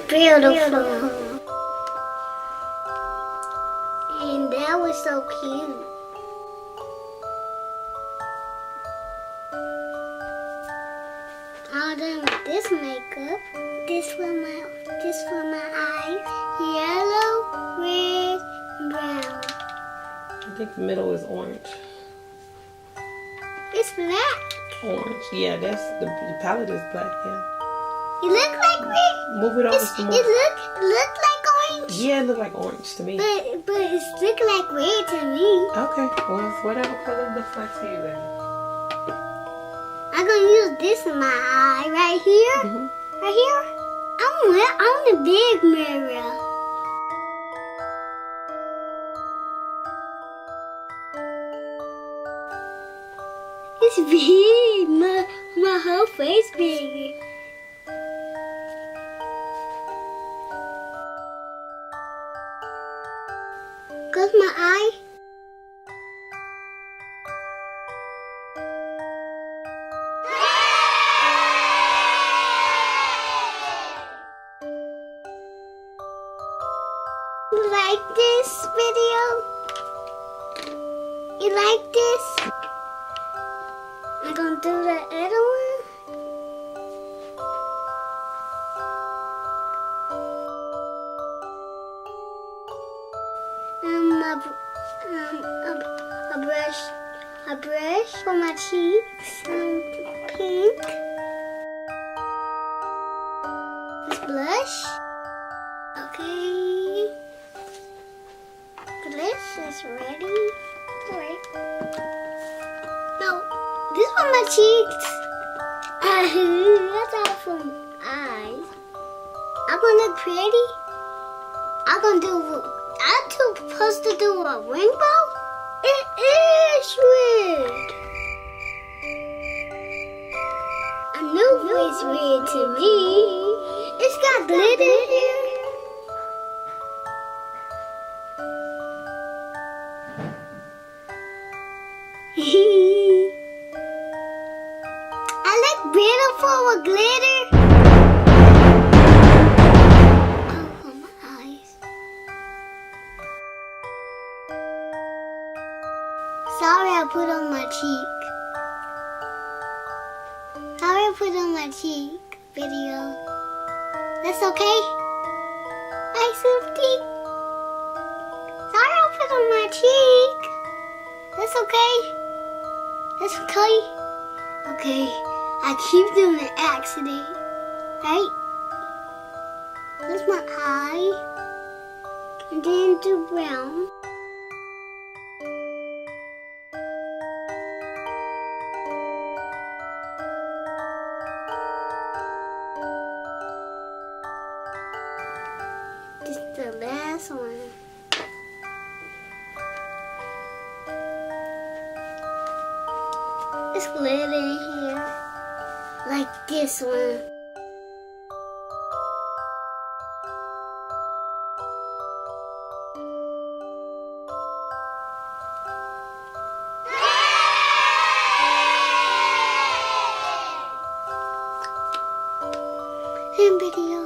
beautiful. And that was so cute. All done with this makeup. This for my eyes. Yellow, red, and brown. I think the middle is orange. It's black. Orange. Yeah, that's the palette is black. Yeah. It look like red. Move it over some more. It look like orange. Yeah, it look like orange to me. But it look like red to me. Okay. Well, it's whatever color it looks like to you, then. I'm gonna use this in my eye right here. Mm-hmm. Right here. I want a big mirror. It's big. My whole face big. Close my eye. You like this video? You like this? I'm gonna do the other one. A brush for my cheeks. Pink. This blush. Okay. Blush is ready. Wait. No, this for my cheeks. That's all for my eyes. I'm gonna look pretty. I'm supposed to do a rainbow? It is red. I knew it's red to me. It's got glitter here. I look beautiful with glitter. Oh, my eyes. Sorry I put on my cheek. Sorry I put on my cheek video. That's okay? Hi, Swifty. Sorry I put on my cheek. That's okay? That's okay? Okay. I keep doing an accident. Right? That's my eye. And then do brown. This is the last one. There's glitter in here. Like this one. And video.